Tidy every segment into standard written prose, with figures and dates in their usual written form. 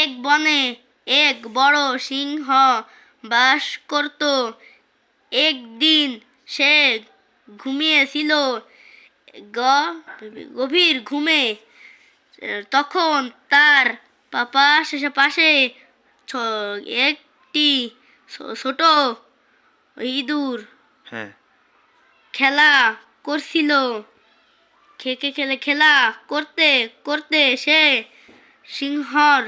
এক বনে এক বড় সিংহ বাস করত। একদিন সে ঘুমিয়েছিল গভীর ঘুমে। তখন তার পাশে একটি ছোট ইঁদুর হ্যাঁ খেলা করছিল। খেলা করতে করতে সে সিংহর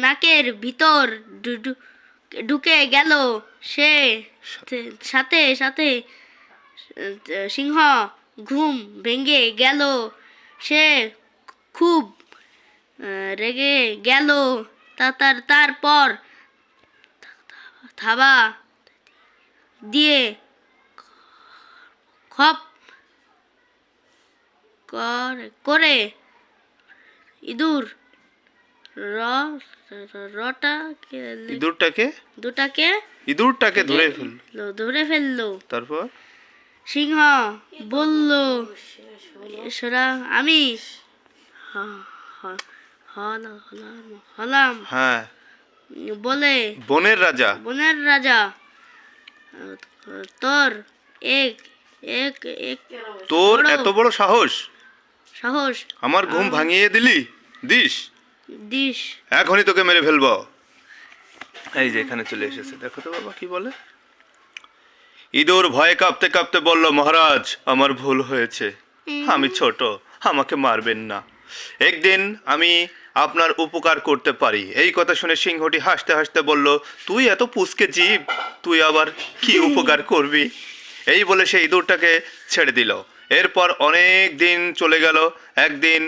নাকের ভিতর ঢুকে গেল। সে সাথে সাথে সিংহ ঘুম ভেঙে গেল। সে খুব রেগে গেল। তারপর থাবা দিয়ে খপ করে ইঁদুর ইঁদুরটাকে ধরে ফেললো। তারপর সিংহ বলল, আমি হলাম হ্যাঁ বলে বনের রাজা। তোর তোর এত বড় সাহস আমার ঘুম ভাঙিয়ে দিস এখনই তোকে মেরে ফেলবো। এই যে এখানে চলে এসেছে, দেখো তো বাবা কি বলে। ইঁদুর ভয়ে কাঁপতে কাঁপতে বলল, মহারাজ আমার ভুল হয়েছে, আমি ছোট, আমাকে মারবেন না। একদিন আমি আপনার উপকার করতে পারি। এই কথা শুনে সিংহটি হাসতে হাসতে বলল, তুই এত পুচকে জীব, তুই আবার কি উপকার করবি? এই বলে সে ইঁদুরটাকে ছেড়ে দিল। এরপর অনেক দিন চলে গেল। একদিন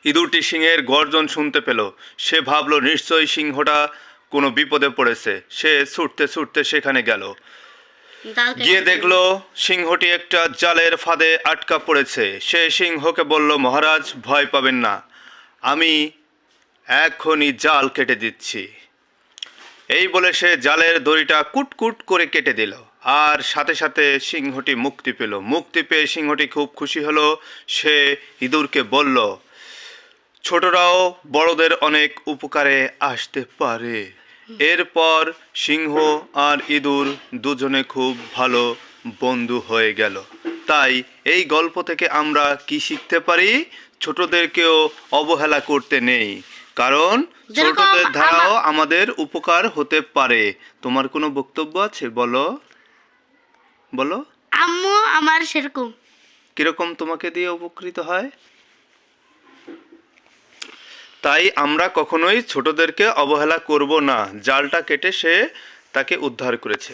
ইঁদুরটি সিংহের গর্জন শুনতে পেল। সে ভাবলো নিশ্চয়ই সিংহটা কোনো বিপদে পড়েছে। সে ছুটতে ছুটতে সেখানে গেল। গিয়ে দেখলো সিংহটি একটা জালের ফাঁদে আটকা পড়েছে। সে সিংহকে বলল, মহারাজ ভয় পাবেন না, আমি এখনই জাল কেটে দিচ্ছি। এই বলে সে জালের দড়িটা কুটকুট করে কেটে দিল। আর সাথে সাথে সিংহটি মুক্তি পেল। মুক্তি পেয়ে সিংহটি খুব খুশি হলো। সে ইঁদুরকে বলল, ছোটরাও বড়দের অনেক উপকারে আসতে পারে। এরপর সিংহ আর ইঁদুর দুজনে খুব ভালো বন্ধু হয়ে গেল। তাই এই গল্প থেকে আমরা কি শিখতে পারি? ছোটদেরকেও অবহেলা করতে নেই, কারণ ছোটদের দ্বারাও আমাদের উপকার হতে পারে। তোমার কোনো বক্তব্য আছে? বলো। আম্মু আমার সেরকম। কিরকম তোমাকে দিয়ে উপকৃত হয়? তাই আমরা কখনোই ছোটদেরকে অবহেলা করব না। জালটা কেটে সে তাকে উদ্ধার করেছে।